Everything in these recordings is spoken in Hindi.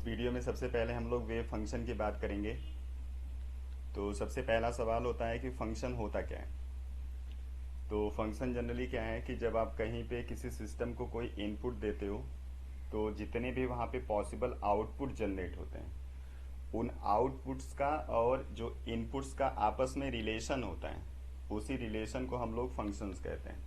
इस वीडियो में सबसे पहले हम लोग वेव फंक्शन की बात करेंगे। तो सबसे पहला सवाल होता है कि फंक्शन होता क्या है। तो फंक्शन जनरली क्या है कि जब आप कहीं पे किसी सिस्टम को कोई इनपुट देते हो तो जितने भी वहाँ पे पॉसिबल आउटपुट जनरेट होते हैं उन आउटपुट्स का और जो इनपुट्स का आपस में रिलेशन होता है उसी रिलेशन को हम लोग फंक्शंस कहते हैं।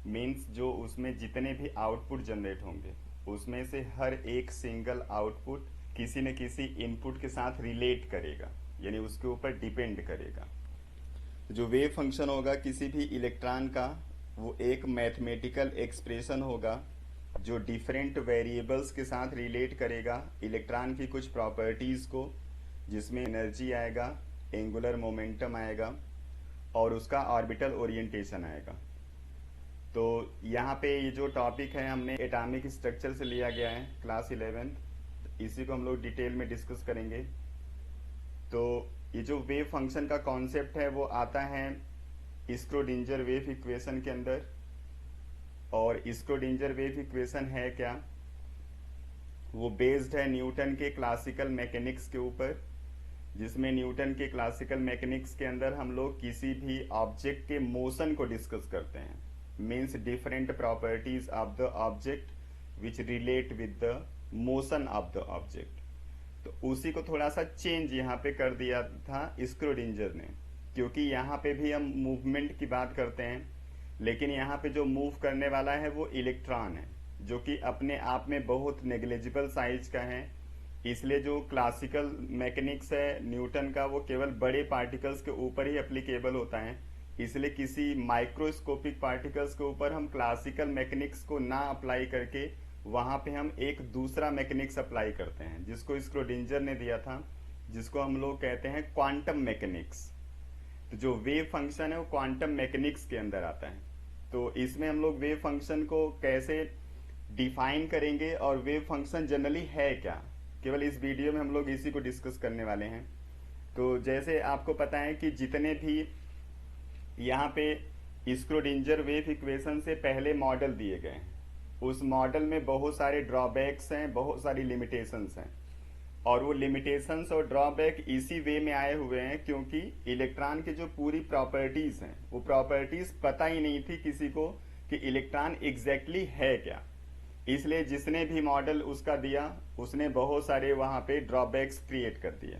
मीन्स जो उसमें जितने भी आउटपुट जनरेट होंगे उसमें से हर एक सिंगल आउटपुट किसी न किसी इनपुट के साथ रिलेट करेगा, यानी उसके ऊपर डिपेंड करेगा। जो वेव फंक्शन होगा किसी भी इलेक्ट्रॉन का वो एक मैथमेटिकल एक्सप्रेशन होगा जो डिफरेंट वेरिएबल्स के साथ रिलेट करेगा इलेक्ट्रॉन की कुछ प्रॉपर्टीज़ को, जिसमें एनर्जी आएगा, एंगुलर मोमेंटम आएगा और उसका ऑर्बिटल ओरिएंटेशन आएगा। तो यहाँ पे ये जो टॉपिक है हमने एटॉमिक स्ट्रक्चर से लिया गया है क्लास 11th, इसी को हम लोग डिटेल में डिस्कस करेंगे। तो ये जो वेव फंक्शन का कॉन्सेप्ट है वो आता है स्क्रोडिंजर वेव इक्वेशन के अंदर। और स्क्रोडिंजर वेव इक्वेशन है क्या? वो बेस्ड है न्यूटन के क्लासिकल मैकेनिक्स के ऊपर, जिसमें न्यूटन के क्लासिकल मैकेनिक्स के अंदर हम लोग किसी भी ऑब्जेक्ट के मोशन को डिस्कस करते हैं। Means different properties of the object which relate with the motion of the object. तो उसी को थोड़ा सा चेंज यहाँ पे कर दिया था स्क्रोडिंजर ने, क्योंकि यहाँ पे भी हम मूवमेंट की बात करते हैं लेकिन यहाँ पे जो मूव करने वाला है वो इलेक्ट्रॉन है, जो कि अपने आप में बहुत नेग्लिजिबल साइज का है। इसलिए जो क्लासिकल मैकेनिक्स है न्यूटन का वो केवल बड़े पार्टिकल्स के ऊपर ही एप्लीकेबल होता है। इसलिए किसी माइक्रोस्कोपिक पार्टिकल्स के ऊपर हम क्लासिकल मैकेनिक्स को ना अप्लाई करके वहाँ पे हम एक दूसरा मैकेनिक्स अप्लाई करते हैं, जिसको स्क्रोडिंजर ने दिया था, जिसको हम लोग कहते हैं क्वांटम मैकेनिक्स। तो जो वेव फंक्शन है वो क्वांटम मैकेनिक्स के अंदर आता है। तो इसमें हम लोग वेव फंक्शन को कैसे डिफाइन करेंगे और वेव फंक्शन जनरली है क्या, केवल इस वीडियो में हम लोग इसी को डिस्कस करने वाले हैं। तो जैसे आपको पता है कि जितने भी यहाँ पे स्क्रोडिंजर वेव इक्वेशन से पहले मॉडल दिए गए हैं उस मॉडल में बहुत सारे ड्रॉबैक्स हैं, बहुत सारी लिमिटेशंस हैं। और वो लिमिटेशंस और ड्रॉबैक इसी वे में आए हुए हैं क्योंकि इलेक्ट्रॉन की जो पूरी प्रॉपर्टीज हैं वो प्रॉपर्टीज पता ही नहीं थी किसी को कि इलेक्ट्रॉन एग्जैक्टली है क्या। इसलिए जिसने भी मॉडल उसका दिया उसने बहुत सारे वहां पे ड्रॉबैक्स क्रिएट कर दिए।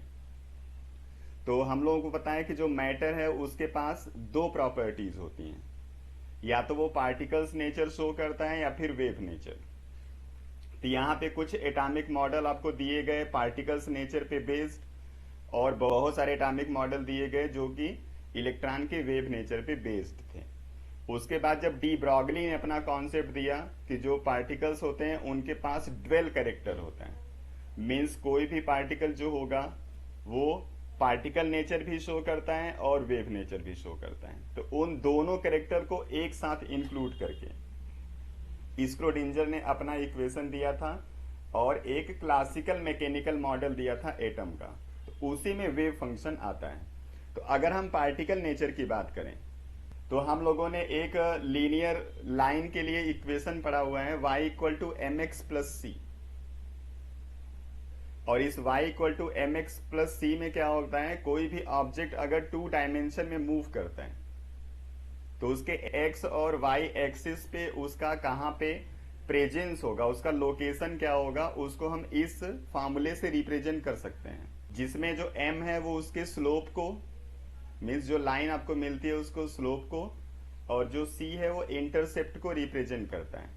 तो हम लोगों को पता है कि जो मैटर है उसके पास दो प्रॉपर्टीज होती हैं, या तो वो पार्टिकल्स नेचर शो करता है या फिर वेव नेचर। तो यहाँ पे कुछ एटॉमिक मॉडल आपको दिए गए पार्टिकल्स नेचर पे बेस्ड, और बहुत सारे एटॉमिक मॉडल दिए गए जो कि इलेक्ट्रॉन के वेव नेचर पे बेस्ड थे। उसके बाद जब डी ब्रॉगली ने अपना कॉन्सेप्ट दिया कि जो पार्टिकल्स होते हैं उनके पास ड्वेल कैरेक्टर होता है, मीन्स कोई भी पार्टिकल जो होगा वो पार्टिकल नेचर भी शो करता है और वेव नेचर भी शो करता है। तो उन दोनों कैरेक्टर को एक साथ इंक्लूड करके स्क्रोडिंजर ने अपना इक्वेशन दिया था और एक क्लासिकल मैकेनिकल मॉडल दिया था एटम का। तो उसी में वेव फंक्शन आता है। तो अगर हम पार्टिकल नेचर की बात करें तो हम लोगों ने एक लीनियर लाइन के लिए इक्वेशन पढ़ा हुआ है y equal to m x plus c. और इस y equal to m x plus c में क्या होता है, कोई भी ऑब्जेक्ट अगर 2 डायमेंशन में मूव करता है तो उसके x और y एक्सिस पे उसका कहाँ पे प्रेजेंस होगा, उसका लोकेशन क्या होगा, उसको हम इस फॉर्मूले से रिप्रेजेंट कर सकते हैं, जिसमें जो m है वो उसके स्लोप को, मीन्स जो लाइन आपको मिलती है उसको स्लोप को, और जो c है वो इंटरसेप्ट को रिप्रेजेंट करता है।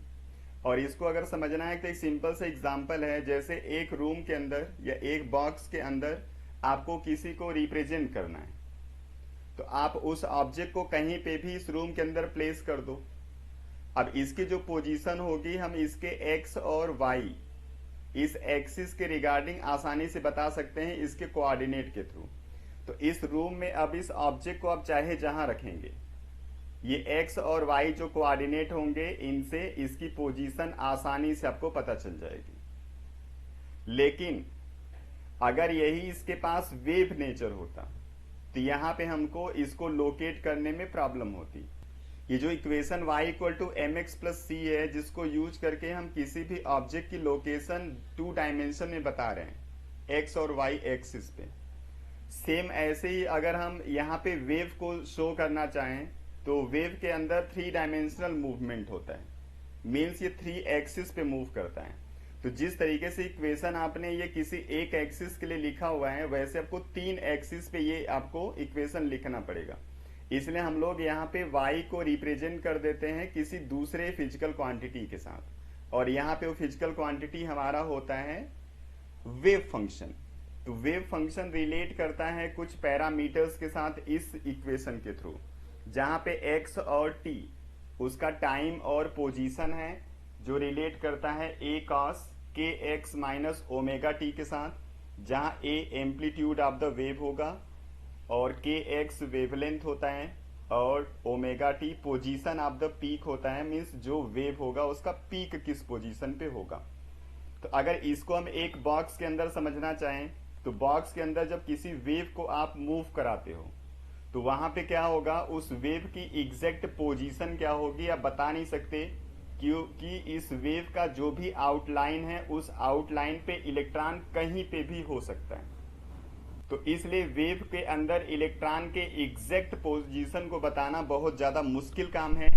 और इसको अगर समझना है तो एक सिंपल सा एग्जांपल है, जैसे एक रूम के अंदर या एक बॉक्स के अंदर आपको किसी को रिप्रेजेंट करना है तो आप उस ऑब्जेक्ट को कहीं पे भी इस रूम के अंदर प्लेस कर दो। अब इसकी जो पोजीशन होगी हम इसके x और y इस एक्सिस के रिगार्डिंग आसानी से बता सकते हैं इसके कोऑर्डिनेट के थ्रू। तो इस रूम में अब इस ऑब्जेक्ट को आप चाहे जहां रखेंगे, ये x और y जो कोऑर्डिनेट होंगे इनसे इसकी पोजीशन आसानी से आपको पता चल जाएगी। लेकिन अगर यही इसके पास वेव नेचर होता तो यहाँ पे हमको इसको लोकेट करने में प्रॉब्लम होती, ये जो equation y equal to m x plus c है, जिसको यूज करके हम किसी भी ऑब्जेक्ट की लोकेशन 2 डायमेंशन में बता रहे हैं, x और y एक्सिस पे। सेम ऐसे ही अगर हम यहाँ पे वेव को शो करना चाहें तो वेव के अंदर 3 डायमेंशनल मूवमेंट होता है, मीन्स ये 3 एक्सिस पे मूव करता है। तो जिस तरीके से इक्वेशन आपने ये किसी एक एक्सिस के लिए लिखा हुआ है, वैसे आपको 3 एक्सिस पे ये आपको इक्वेशन लिखना पड़ेगा। इसलिए हम लोग यहाँ पे y को रिप्रेजेंट कर देते हैं किसी दूसरे फिजिकल क्वांटिटी के साथ, और यहाँ पे वो फिजिकल क्वांटिटी हमारा होता है वेव फंक्शन। तो वेव फंक्शन रिलेट करता है कुछ पैरामीटर्स के साथ इस इक्वेशन के थ्रू, जहाँ पे x और t उसका टाइम और पोजीशन है, जो रिलेट करता है a cos kx minus omega T के साथ, जहाँ a amplitude of the wave होगा और kx वेवलेंथ होता है और omega T position of the peak होता है, मीन्स जो वेव होगा उसका पीक किस पोजीशन पे होगा। तो अगर इसको हम एक बॉक्स के अंदर समझना चाहें तो बॉक्स के अंदर जब किसी वेव को आप मूव कराते हो तो वहां पे क्या होगा, उस वेव की एग्जैक्ट पोजीशन क्या होगी आप बता नहीं सकते, क्योंकि इस वेव का जो भी आउटलाइन है उस आउटलाइन पे इलेक्ट्रॉन कहीं पे भी हो सकता है। तो इसलिए वेव के अंदर इलेक्ट्रॉन के एग्जैक्ट पोजीशन को बताना बहुत ज्यादा मुश्किल काम है।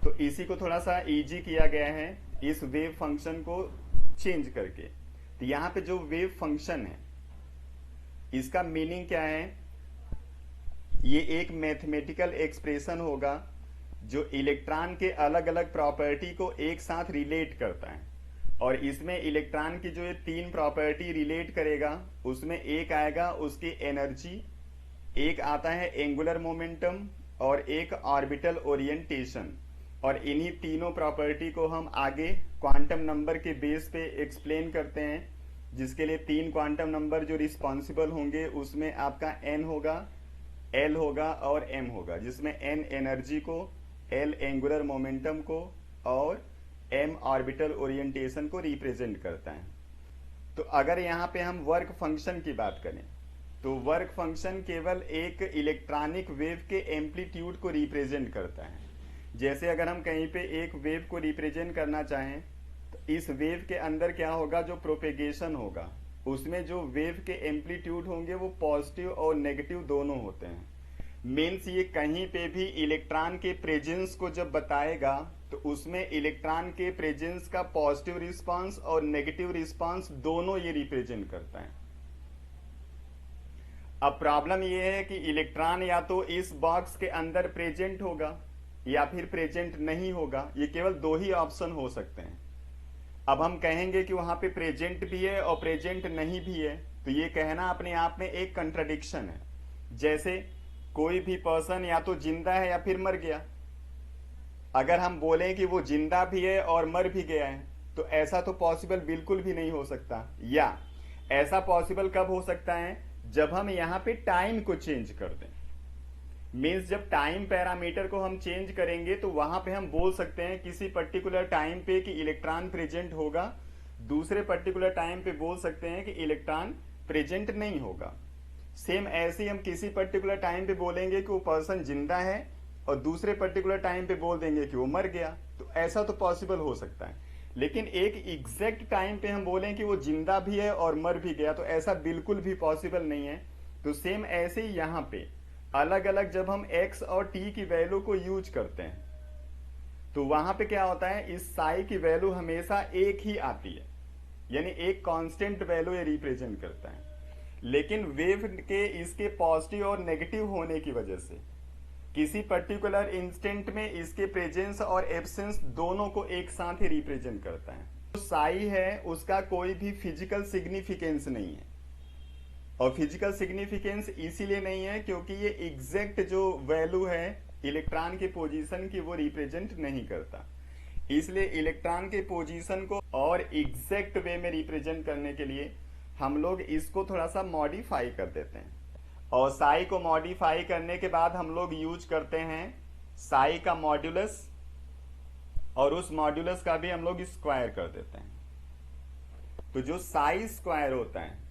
तो इसी को थोड़ा सा इजी किया गया है इस वेव फंक्शन को चेंज करके। तो यहाँ पे जो वेव फंक्शन है इसका मीनिंग क्या है, ये एक मैथमेटिकल एक्सप्रेशन होगा जो इलेक्ट्रॉन के अलग अलग प्रॉपर्टी को एक साथ रिलेट करता है, और इसमें इलेक्ट्रॉन की जो ये 3 प्रॉपर्टी रिलेट करेगा उसमें एक आएगा उसकी एनर्जी, एक आता है एंगुलर मोमेंटम और एक ऑर्बिटल ओरिएंटेशन। और इन्हीं तीनों प्रॉपर्टी को हम आगे क्वांटम नंबर के बेस पे एक्सप्लेन करते हैं, जिसके लिए 3 क्वांटम नंबर जो रिस्पॉन्सिबल होंगे उसमें आपका n होगा, l होगा और m होगा, जिसमें n एनर्जी को, l एंगुलर मोमेंटम को और m ऑर्बिटल ओरिएंटेशन को रिप्रेजेंट करता है। तो अगर यहाँ पे हम वर्क फंक्शन की बात करें तो वर्क फंक्शन केवल एक इलेक्ट्रॉनिक वेव के एम्पलीट्यूड को रिप्रेजेंट करता है। जैसे अगर हम कहीं पे एक वेव को रिप्रेजेंट करना चाहें तो इस वेव के अंदर क्या होगा, जो प्रोपेगेशन होगा उसमें जो वेव के एम्पलीट्यूड होंगे वो पॉजिटिव और नेगेटिव दोनों होते हैं। मीन्स ये कहीं पे भी इलेक्ट्रॉन के प्रेजेंस को जब बताएगा तो उसमें इलेक्ट्रॉन के प्रेजेंस का पॉजिटिव रिस्पांस और नेगेटिव रिस्पांस दोनों ये रिप्रेजेंट करता है। अब प्रॉब्लम ये है कि इलेक्ट्रॉन या तो इस बॉक्स के अंदर प्रेजेंट होगा या फिर प्रेजेंट नहीं होगा, ये केवल 2 ही ऑप्शन हो सकते हैं। अब हम कहेंगे कि वहां पे प्रेजेंट भी है और प्रेजेंट नहीं भी है, तो ये कहना अपने आप में एक कंट्राडिक्शन है। जैसे कोई भी पर्सन या तो जिंदा है या फिर मर गया। अगर हम बोलें कि वो जिंदा भी है और मर भी गया है तो ऐसा तो पॉसिबल बिल्कुल भी नहीं हो सकता। या ऐसा पॉसिबल कब हो सकता है, जब हम यहाँ पे टाइम को चेंज कर दें। मीन्स जब टाइम पैरामीटर को हम चेंज करेंगे तो वहां पे हम बोल सकते हैं किसी पर्टिकुलर टाइम पे कि इलेक्ट्रॉन प्रेजेंट होगा, दूसरे पर्टिकुलर टाइम पे बोल सकते हैं कि इलेक्ट्रॉन प्रेजेंट नहीं होगा। सेम ऐसे ही हम किसी पर्टिकुलर टाइम पे बोलेंगे कि वो पर्सन जिंदा है और दूसरे पर्टिकुलर टाइम पे बोल देंगे कि वो मर गया। तो ऐसा तो पॉसिबल हो सकता है, लेकिन एक एग्जैक्ट टाइम पे हम बोलें कि वो जिंदा भी है और मर भी गया तो ऐसा बिल्कुल भी पॉसिबल नहीं है। तो सेम ऐसे ही यहाँ पे अलग अलग जब हम x और t की वैल्यू को यूज करते हैं तो वहां पे क्या होता है, इस साई की वैल्यू हमेशा एक ही आती है, यानी एक कांस्टेंट वैल्यू ये रिप्रेजेंट करता है। लेकिन वेव के इसके पॉजिटिव और नेगेटिव होने की वजह से किसी पर्टिकुलर इंस्टेंट में इसके प्रेजेंस और एब्सेंस दोनों को एक साथ ही रिप्रेजेंट करता है। जो साई है उसका कोई भी फिजिकल सिग्निफिकेंस नहीं है, और फिजिकल सिग्निफिकेंस इसीलिए नहीं है क्योंकि ये एग्जैक्ट जो वैल्यू है इलेक्ट्रॉन के पोजीशन की वो रिप्रेजेंट नहीं करता। इसलिए इलेक्ट्रॉन के पोजीशन को और एग्जैक्ट वे में रिप्रेजेंट करने के लिए हम लोग इसको थोड़ा सा मॉडिफाई कर देते हैं, और साई को मॉडिफाई करने के बाद हम लोग यूज करते हैं साई का मॉड्यूलस, और उस मॉड्यूलस का भी हम लोग स्क्वायर कर देते हैं। तो जो साई स्क्वायर होता है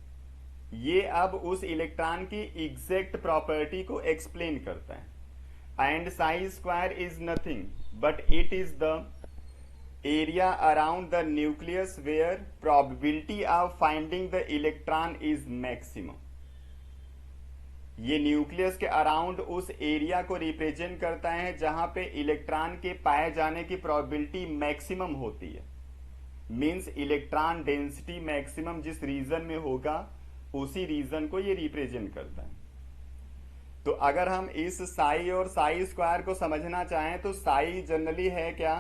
ये अब उस इलेक्ट्रॉन की एग्जैक्ट प्रॉपर्टी को एक्सप्लेन करता है। and psi square is nothing but it is the area around the nucleus where probability of finding the electron is maximum. ये न्यूक्लियस के अराउंड उस एरिया को रिप्रेजेंट करता है जहां पे इलेक्ट्रॉन के पाए जाने की प्रोबेबिलिटी मैक्सिमम होती है। मींस इलेक्ट्रॉन डेंसिटी मैक्सिमम जिस रीजन में होगा उसी रीजन को ये रिप्रेजेंट करता है। तो अगर हम इस साई और साई स्क्वायर को समझना चाहें तो साई जनरली है क्या,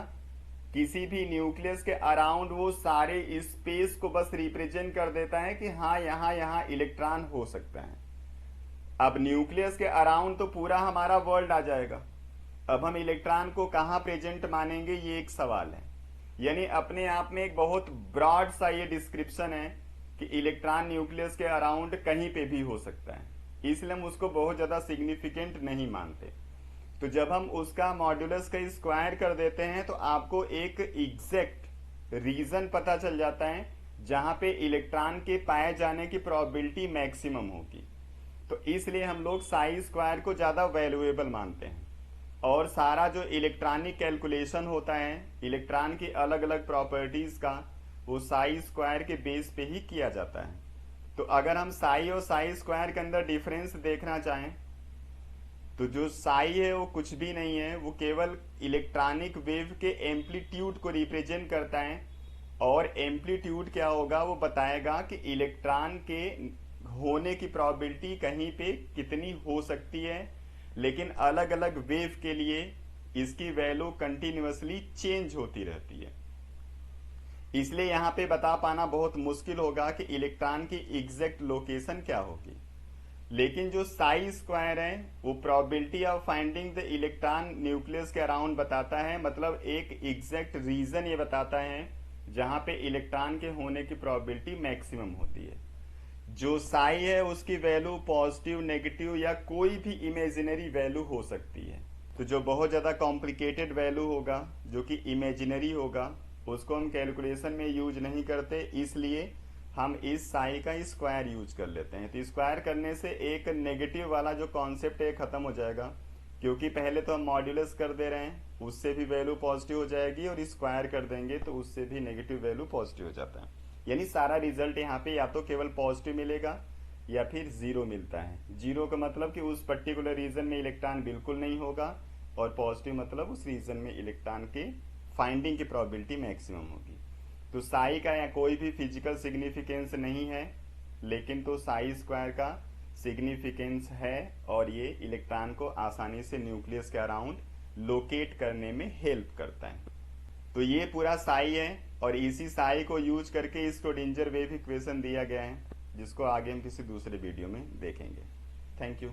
किसी भी न्यूक्लियस के अराउंड वो सारे स्पेस को बस रिप्रेजेंट कर देता है कि हाँ यहां इलेक्ट्रॉन हो सकता है। अब न्यूक्लियस के अराउंड तो पूरा हमारा वर्ल्ड आ जाएगा। अब हम इलेक्ट्रॉन को कहां प्रेजेंट मानेंगे, ये एक सवाल है। यानी अपने आप में एक बहुत ब्रॉड सा ये डिस्क्रिप्शन है कि इलेक्ट्रॉन न्यूक्लियस के अराउंड कहीं पे भी हो सकता है, इसलिए हम उसको बहुत ज्यादा सिग्निफिकेंट नहीं मानते। तो जब हम उसका मॉड्यूलस का स्क्वायर कर देते हैं तो आपको एक एग्जैक्ट रीजन पता चल जाता है जहां पे इलेक्ट्रॉन के पाए जाने की प्रोबेबिलिटी मैक्सिमम होगी। तो इसलिए हम लोग साई स्क्वायर को ज्यादा वैल्यूएबल मानते हैं। और सारा जो इलेक्ट्रॉनिक कैलकुलेशन होता है इलेक्ट्रॉन की अलग अलग प्रॉपर्टीज का, वो साई स्क्वायर के बेस पे ही किया जाता है। तो अगर हम साई और साई स्क्वायर के अंदर डिफरेंस देखना चाहें तो जो साई है वो कुछ भी नहीं है, वो केवल इलेक्ट्रॉनिक वेव के एम्पलीट्यूड को रिप्रेजेंट करता है। और एम्पलीट्यूड क्या होगा वो बताएगा कि इलेक्ट्रॉन के होने की प्रोबेबिलिटी कहीं पे कितनी हो सकती है, लेकिन अलग अलग वेव के लिए इसकी वैल्यू कंटिन्यूअसली चेंज होती रहती है। इसलिए यहां पे बता पाना बहुत मुश्किल होगा कि इलेक्ट्रॉन की एग्जैक्ट लोकेशन क्या होगी। लेकिन जो साई स्क्वायर है वो probability of finding the electron nucleus के अराउंड बताता है, मतलब एक एग्जैक्ट रीजन ये बताता है जहां पे इलेक्ट्रॉन के होने की प्रोबेबिलिटी मैक्सिमम होती है। जो साई है उसकी वैल्यू पॉजिटिव, नेगेटिव या कोई भी इमेजिनरी वैल्यू हो सकती है। तो जो बहुत ज्यादा कॉम्प्लिकेटेड वैल्यू होगा, जो कि इमेजिनरी होगा, उसको हम कैलकुलेशन में यूज नहीं करते, इसलिए हम इस साई का स्क्वायर यूज कर लेते हैं। तो स्क्वायर करने से एक नेगेटिव वाला जो कॉन्सेप्ट है खत्म हो जाएगा, क्योंकि पहले तो हम मॉड्यूलस कर दे रहे हैं, उससे भी वैल्यू पॉजिटिव हो जाएगी, और स्क्वायर कर देंगे तो उससे भी नेगेटिव वैल्यू पॉजिटिव हो जाता है। यानी सारा रिजल्ट यहाँ पे या तो केवल पॉजिटिव मिलेगा या फिर जीरो मिलता है। जीरो का मतलब कि उस पर्टिकुलर रीजन में इलेक्ट्रॉन बिल्कुल नहीं होगा, और पॉजिटिव मतलब उस रीजन में इलेक्ट्रॉन के फाइंडिंग की प्रोबेबिलिटी मैक्सिमम होगी। तो साई का या कोई भी फिजिकल सिग्निफिकेंस नहीं है, लेकिन तो साई स्क्वायर का सिग्निफिकेंस है, और ये इलेक्ट्रॉन को आसानी से न्यूक्लियस के अराउंड लोकेट करने में हेल्प करता है। तो ये पूरा साई है, और इसी साई को यूज करके इसको डेंजर वेव इक्वेशन दिया गया है, जिसको आगे हम किसी दूसरे वीडियो में देखेंगे। Thank you.